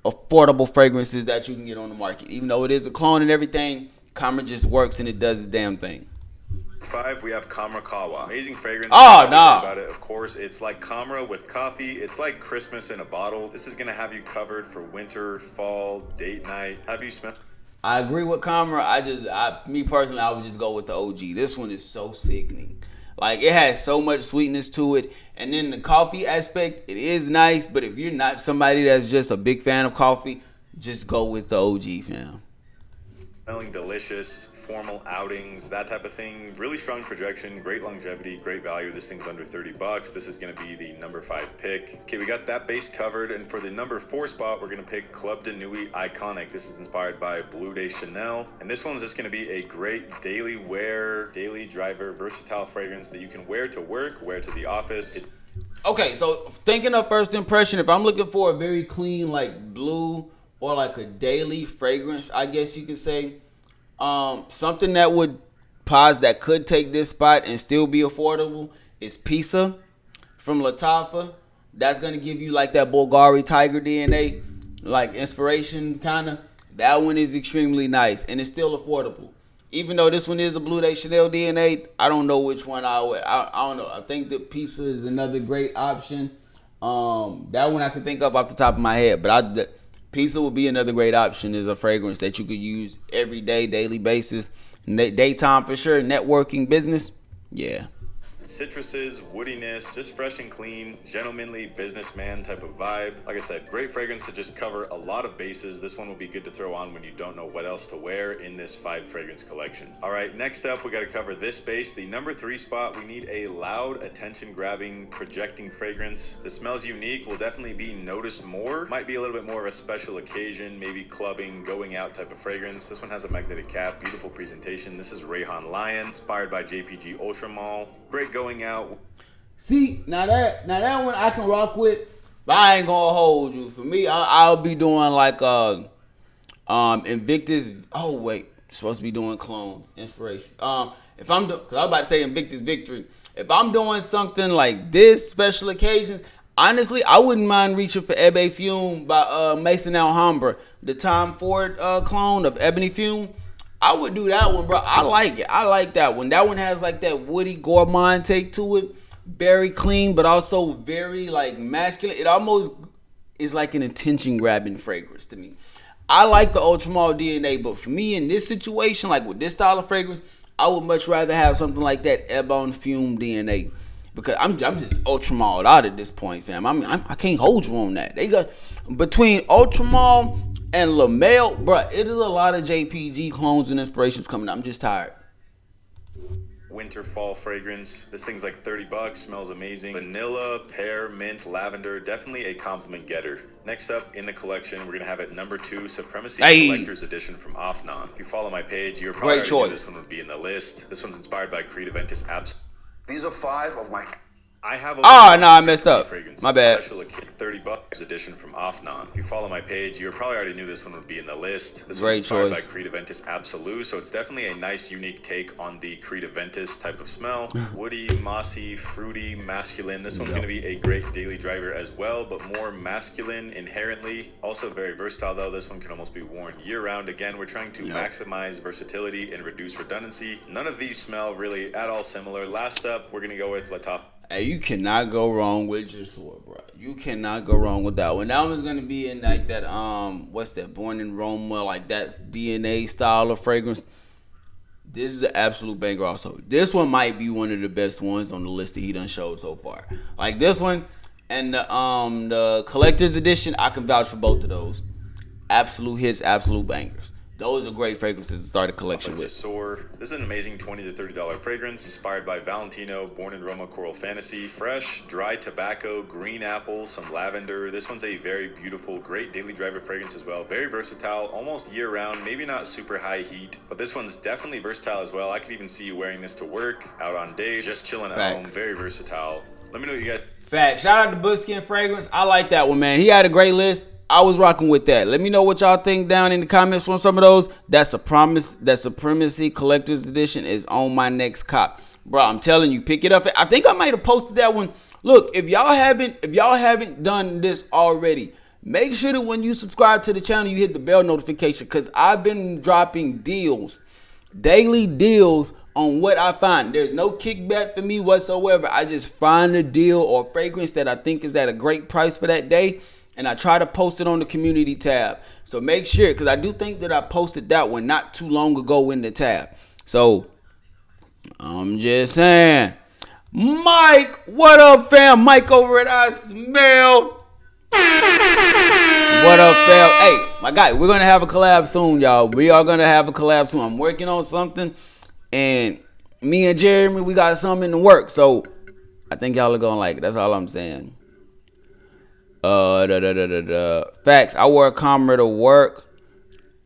Speaker 1: affordable fragrances that you can get on the market. Even though it is a clone and everything, Camera just works and it does its damn thing.
Speaker 2: 5, we have Kawa. Amazing fragrance.
Speaker 1: Oh, no.
Speaker 2: About it, of course, it's like Kamra with coffee. It's like Christmas in a bottle. This is going to have you covered for winter, fall, date night. Have you smelled?
Speaker 1: I agree with Kamra. Me personally, I would just go with the OG. This one is so sickening. Like, it has so much sweetness to it. And then the coffee aspect, it is nice. But if you're not somebody that's just a big fan of coffee, just go with the OG, fam.
Speaker 2: Smelling delicious. Formal outings, that type of thing. Really strong projection, great longevity, great value. This thing's under $30. This is going to be the number 5 pick. Okay, we got that base covered, and for the number 4 spot, we're going to pick Club de Nuit Iconic. This is inspired by Bleu de Chanel, and this one's just going to be a great daily wear, daily driver, versatile fragrance that you can wear to work, wear to the office.
Speaker 1: Okay, so thinking of first impression, if I'm looking for a very clean, like blue or like a daily fragrance, I guess you could say, something that would pause that could take this spot and still be affordable is Pisa from Lattafa. That's gonna give you like that Bulgari Tiger DNA, like inspiration kind of. That one is extremely nice and it's still affordable. Even though this one is a Bleu de Chanel DNA, I don't know which one I would. I don't know. I think that Pisa is another great option. That one I can think of off the top of my head, but Pisa would be another great option as a fragrance that you could use every day, daily basis, daytime for sure, networking, business. Yeah.
Speaker 2: Citruses, woodiness, just fresh and clean, gentlemanly businessman type of vibe. Like I said, great fragrance to just cover a lot of bases. This one will be good to throw on when you don't know what else to wear in this 5 fragrance collection. All right, next up, we got to cover this base. The number 3 spot, we need a loud, attention-grabbing, projecting fragrance. This smells unique, will definitely be noticed more. Might be a little bit more of a special occasion, maybe clubbing, going out type of fragrance. This one has a magnetic cap, beautiful presentation. This is Rayhan Lion, inspired by JPG Ultra Mall. Great going out.
Speaker 1: See, now that one I can rock with, but I ain't gonna hold you. For me, I'll be doing like Invictus. Oh wait, supposed to be doing clones, inspirations. If I'm cause I was about to say Invictus Victory. If I'm doing something like this, special occasions, honestly, I wouldn't mind reaching for Ebe Fume by Mason Alhambra, the Tom Ford clone of Ebony Fume. I would do that one, bro. I like it. I like that one. That one has like that woody gourmand take to it. Very clean, but also very like masculine. It almost is like an attention grabbing fragrance to me. I like the Ultramall DNA, but for me in this situation, like with this style of fragrance, I would much rather have something like that Ebon Fume DNA. Because I'm just Ultramall out at this point, fam. I can't hold you on that. They got between Ultramall and LaMelle, bro, it is a lot of JPG clones and inspirations coming out. I'm just tired.
Speaker 2: Winter fall fragrance. This thing's like $30, smells amazing. Vanilla, pear, mint, lavender, definitely a compliment getter. Next up in the collection, we're gonna have at number 2, Supremacy Collector's Edition from AFNAN. If you follow my page, you're probably already knew this one would be in the list. This one's inspired by Creed Aventus Abs.
Speaker 3: These are 5 of my...
Speaker 2: I have a
Speaker 1: I messed up. My bad.
Speaker 2: Special $30 edition from AFNAN. If you follow my page, you probably already knew this one would be in the list. This
Speaker 1: Great
Speaker 2: one's inspired
Speaker 1: choice.
Speaker 2: by Creed Aventus Absolute, so it's definitely a nice, unique take on the Creed Aventus type of smell. Woody, mossy, fruity, masculine. This one's going to be a great daily driver as well, but more masculine inherently. Also very versatile though. This one can almost be worn year-round. Again, we're trying to maximize versatility and reduce redundancy. None of these smell really at all similar. Last up, we're going to go with Lataf.
Speaker 1: Hey, you cannot go wrong with Jasur, bro. You cannot go wrong with that one. That one's gonna be in like that what's that? Born in Roma, like that DNA style of fragrance. This is an absolute banger also. This one might be one of the best ones on the list that he done showed so far. Like this one and the collector's edition, I can vouch for both of those. Absolute hits, absolute bangers. Those are great fragrances to start a collection with.
Speaker 2: This is an amazing $20 to $30 fragrance inspired by Valentino, Born in Roma Coral Fantasy. Fresh, dry tobacco, green apple, some lavender. This one's a very beautiful, great daily driver fragrance as well. Very versatile, almost year round, maybe not super high heat, but this one's definitely versatile as well. I could even see you wearing this to work, out on dates, just chilling at home. Very versatile. Let me know what you got.
Speaker 1: Facts. Shout out to Buckskin Fragrance. I like that one, man. He had a great list. I was rocking with that. Let me know what y'all think down in the comments on some of those. That's a promise. That Supremacy Collector's Edition is on my next cop. Bro, I'm telling you, pick it up. I think I might have posted that one. Look, if y'all haven't done this already, make sure that when you subscribe to the channel, you hit the bell notification, because I've been dropping deals, daily deals on what I find. There's no kickback for me whatsoever. I just find a deal or fragrance that I think is at a great price for that day, and I try to post it on the community tab. So make sure, because I do think that I posted that one not too long ago in the tab. So I'm just saying. Mike, what up, fam? Mike over at I Smell. What up, fam? Hey, my guy, we're going to have a collab soon, y'all. We are going to have a collab soon. I'm working on something, and me and Jeremy, we got something in the work. So I think y'all are going to like it. That's all I'm saying. Facts. I wore a comber to work,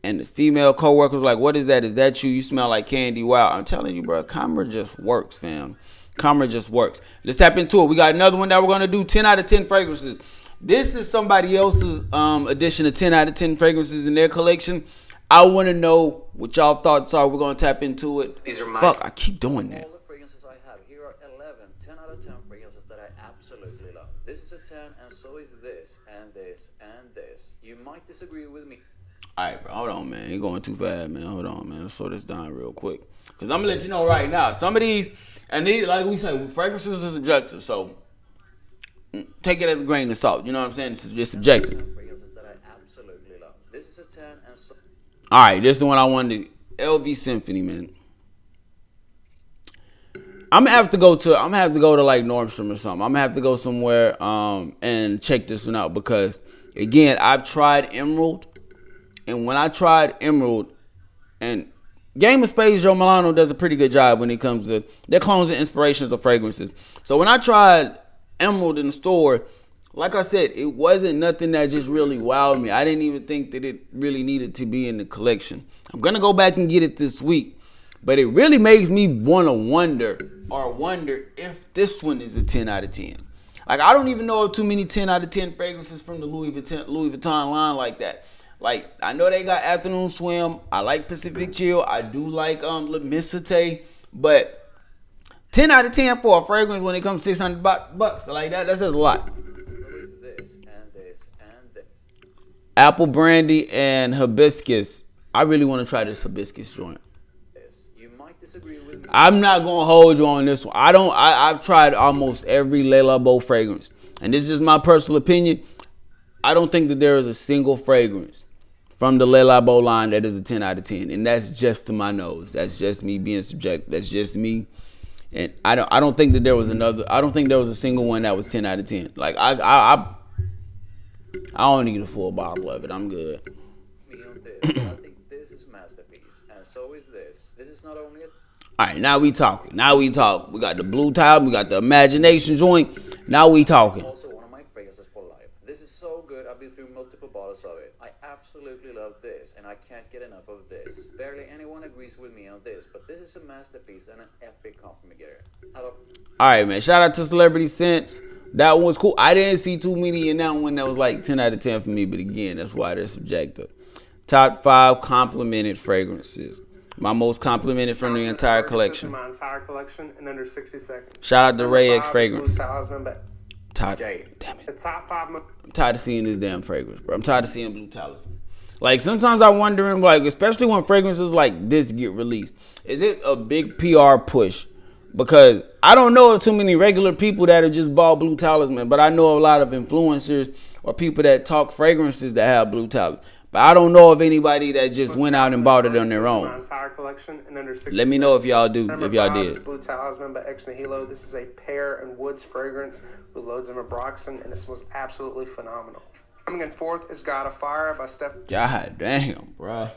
Speaker 1: and the female co-worker was like, "What is that? Is that you? You smell like candy." Wow, I'm telling you, bro, comber just works, fam. Comber just works. Let's tap into it. We got another one that we're gonna do. 10 out of 10 fragrances. This is somebody else's edition of 10 out of 10 fragrances in their collection. I want to know what y'all thoughts are. We're gonna tap into it.
Speaker 4: These are my
Speaker 1: Fuck, I keep doing that.
Speaker 4: All the fragrances I have here are 10 out of 10 fragrances that I absolutely love. This is a 10, and so is this, and this, and this. You might disagree with me.
Speaker 1: Alright, bro, hold on, man. You're going too fast, man. Hold on, man. Let's slow this down real quick. Because I'm going to let you know right now. Some of these, and these, like we say, fragrances are subjective. So, take it as a grain of salt. You know what I'm saying? This is just subjective.
Speaker 4: Fragrances that I absolutely love. This is a 10, and so...
Speaker 1: Alright, this is the one I wanted to... LV Symphony, man. I'm gonna have to go to like Nordstrom or something. I'm gonna have to go somewhere and check this one out, because again, I've tried Emerald, and when I tried Emerald, and Game of Spades, Joe Milano does a pretty good job when it comes to their clones and inspirations of fragrances. So when I tried Emerald in the store, like I said, it wasn't nothing that just really wowed me. I didn't even think that it really needed to be in the collection. I'm gonna go back and get it this week. But it really makes me want to wonder if this one is a 10 out of 10. Like, I don't even know of too many 10 out of 10 fragrances from the Louis Vuitton line like that. Like, I know they got Afternoon Swim. I like Pacific Chill. I do like Lemicite. But 10 out of 10 for a fragrance when it comes to $600 like that says a lot.
Speaker 4: This and this and this.
Speaker 1: Apple brandy and hibiscus. I really want to try this hibiscus joint.
Speaker 4: You might disagree with me.
Speaker 1: I'm not gonna hold you on this one. I've tried almost every Le Labo fragrance, and this is just my personal opinion. I don't think that there is a single fragrance from the Le Labo line that is a 10 out of 10, and that's just to my nose. That's just me being subjective. That's just me, and I don't think that there was another. I don't think there was a single one that was 10 out of 10. Like I don't need a full bottle of it. I'm good.
Speaker 4: Me on this. I think this is a masterpiece, and so is this. This is not only a
Speaker 1: All right, now we talking. We got the blue tile. We got the imagination joint. Now we talking.
Speaker 4: also one of my fragrances for life. This is so good. I've been through multiple bottles of it. I absolutely love this, and I can't get enough of this. Barely anyone agrees with me on this, but this is a masterpiece and an epic compliment getter.
Speaker 1: All right, man. Shout out to Celebrity Sense. That one was cool. I didn't see too many in that one that was like 10 out of 10 for me, but again, that's why they're subjective. Top 5 complimented fragrances. My most complimented from the entire collection.
Speaker 5: My entire collection in under 60 seconds.
Speaker 1: Shout out to Ray X Fragrance.
Speaker 5: Talisman,
Speaker 1: Damn
Speaker 5: the
Speaker 1: it.
Speaker 5: top 5.
Speaker 1: I'm tired of seeing this damn fragrance, bro. I'm tired of seeing Blue Talisman. Like, sometimes I wondering, like, especially when fragrances like this get released, is it a big PR push? Because I don't know of too many regular people that have just bought Blue Talisman, but I know a lot of influencers or people that talk fragrances that have Blue Talisman. But I don't know of anybody that just went out and bought it on their
Speaker 5: My
Speaker 1: own.
Speaker 5: entire collection in under 60
Speaker 1: Let me know if y'all do,
Speaker 5: Number
Speaker 1: if y'all
Speaker 5: 5 is
Speaker 1: did.
Speaker 5: Blue Talisman by Ex Nihilo. This is a pear and woods fragrance with loads of ambroxan, and it smells absolutely phenomenal. Coming in 4th is God of Fire by Steph.
Speaker 1: God damn, bro.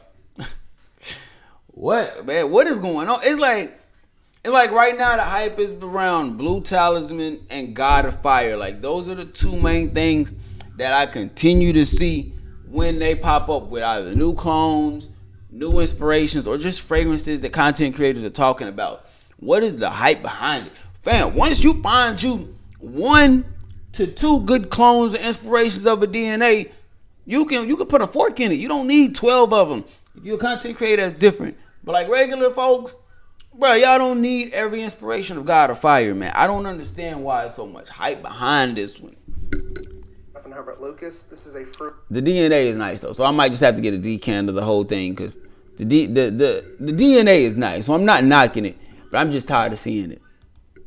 Speaker 1: What, man? What is going on? It's like right now the hype is around Blue Talisman and God of Fire. Like, those are the two main things that I continue to see when they pop up with either new clones, new inspirations, or just fragrances that content creators are talking about. What is the hype behind it? Fam, once you find you 1 to 2 good clones and inspirations of a DNA, you can put a fork in it. You don't need 12 of them. If you're a content creator, that's different. But like regular folks, bro, y'all don't need every inspiration of God of Fire, man. I don't understand why there's so much hype behind this one.
Speaker 5: Herbert Lucas. This is a fruit.
Speaker 1: The DNA is nice though, so I might just have to get a decant of the whole thing because the DNA is nice. So I'm not knocking it, but I'm just tired of seeing it.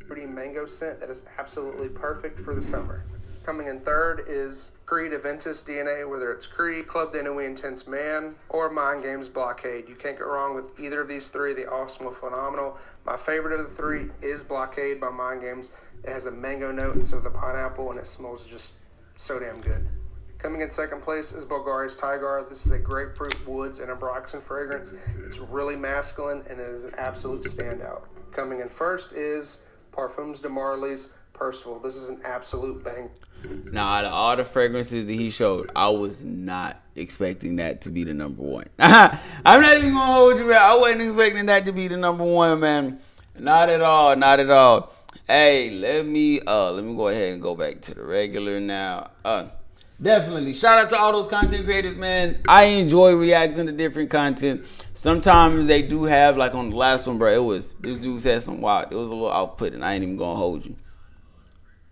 Speaker 5: Fruity mango scent that is absolutely perfect for the summer. Coming in 3rd is Creed Aventus DNA, whether it's Creed, Club de Nuit Intense Man, or Mind Games Blockade. You can't go wrong with either of these 3. They all smell phenomenal. My favorite of the 3 is Blockade by Mind Games. It has a mango note instead of the pineapple, and it smells just so damn good. Coming in 2nd place is Bulgaria's Tigar. This is a grapefruit, woods, and ambroxan fragrance. It's really masculine, and it is an absolute standout. Coming in 1st is Parfums de Marly's Percival. This is an absolute bang.
Speaker 1: Now, out of all the fragrances that he showed, I was not expecting that to be the number 1. I'm not even gonna hold you, man. I wasn't expecting that to be the number 1, man. Not at all. Not at all. Hey, let me go ahead and go back to the regular now. Definitely. Shout out to all those content creators, man. I enjoy reacting to different content. Sometimes they do have, like on the last one, bro, this dude said some wild. It was a little outputting. I ain't even gonna hold you.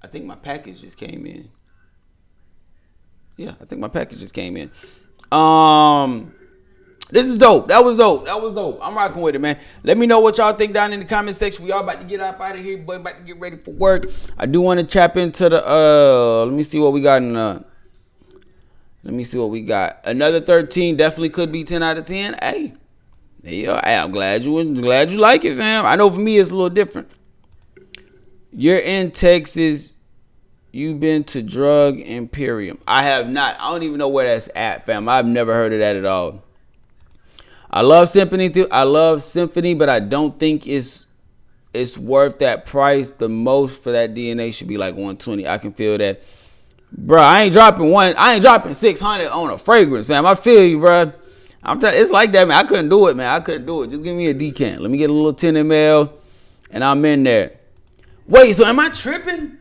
Speaker 1: I think my package just came in. Yeah, I think my package just came in. This is dope. That was dope. I'm rocking with it, man. Let me know what y'all think down in the comment section. We all about to get up out of here, boy. About to get ready for work. I do want to tap into the let me see what we got in let me see what we got. Another 13 definitely could be 10 out of 10. Hey, yeah, I'm glad you like it, fam. I know for me it's a little different. You're in Texas. You've been to Drug Imperium. I have not. I don't even know where that's at, fam. I've never heard of that at all. I love Symphony, but I don't think it's worth that price. The most for that DNA should be like 120. I can feel that. Bro, I ain't dropping 600 on a fragrance, fam. I feel you, bro. It's like that, man. I couldn't do it, man. I couldn't do it. Just give me a decant. Let me get a little 10 ml, and I'm in there. Wait, so am I tripping?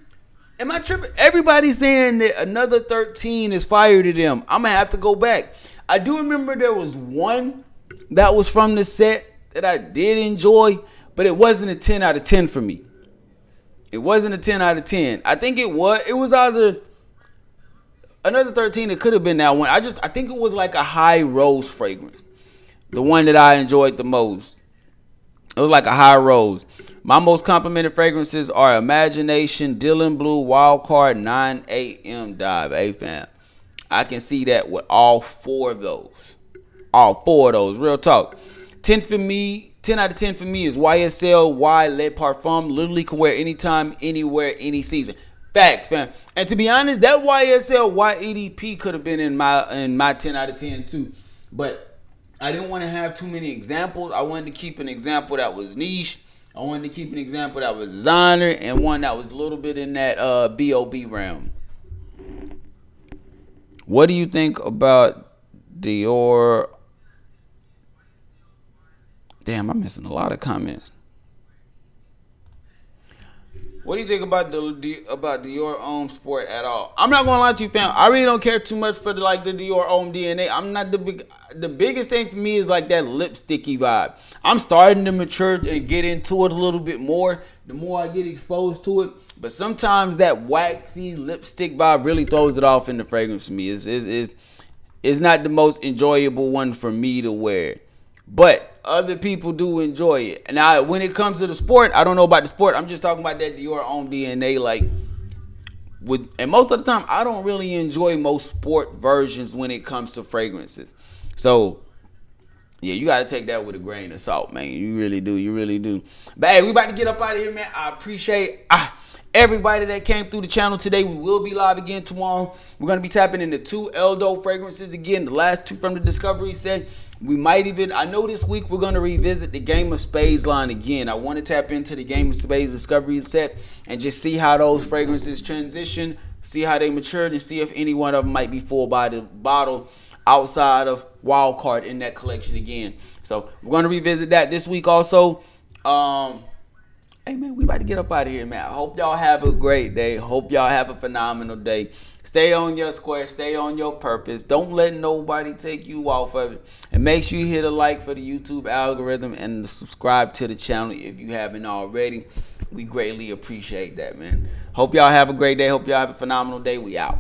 Speaker 1: Everybody's saying that another 13 is fire to them. I'm going to have to go back. I do remember there was one that was from the set that I did enjoy, but it wasn't a 10 out of 10 for me. It wasn't a 10 out of 10. I think it was either another 13. It could have been that one. I think it was like a high rose fragrance. The one that I enjoyed the most. It was like a high rose. My most complimented fragrances are Imagination, Dylan Blue, Wildcard, 9am Dive. Hey fam, I can see that with all 4 of those. All 4 of those. Real talk. 10 out of 10 for me is YSL Y Le Parfum. Literally can wear anytime, anywhere, any season. Facts, fam. And to be honest, that YSL Y EDP could have been in my 10 out of 10 too. But I didn't want to have too many examples. I wanted to keep an example that was niche. I wanted to keep an example that was designer, and one that was a little bit in that B.O.B. realm. What do you think about Dior? Damn, I'm missing a lot of comments. What do you think about Dior Homme Sport at all? I'm not gonna lie to you, fam. I really don't care too much for the Dior Homme DNA. I'm not the biggest thing for me is like that lipsticky vibe. I'm starting to mature and get into it a little bit more. The more I get exposed to it, but sometimes that waxy lipstick vibe really throws it off in the fragrance for me. It's not the most enjoyable one for me to wear, but other people do enjoy it. Now, when it comes to the sport, I don't know about the sport. I'm just talking about that Dior Homme DNA. And most of the time, I don't really enjoy most sport versions when it comes to fragrances. So, yeah, you got to take that with a grain of salt, man. You really do. You really do. But, hey, we about to get up out of here, man. I appreciate everybody that came through the channel today. We will be live again tomorrow. We're going to be tapping into 2 ELDO fragrances again. The last 2 from the Discovery set. We might even, I know this week we're going to revisit the Game of Spades line again. I want to tap into the Game of Spades Discovery set and just see how those fragrances transition, see how they matured, and see if any one of them might be full by the bottle outside of Wildcard in that collection again. So we're going to revisit that this week also. Hey, man, we about to get up out of here, man. I hope y'all have a great day. Hope y'all have a phenomenal day. Stay on your square. Stay on your purpose. Don't let nobody take you off of it. And make sure you hit a like for the YouTube algorithm and subscribe to the channel if you haven't already. We greatly appreciate that, man. Hope y'all have a great day. Hope y'all have a phenomenal day. We out.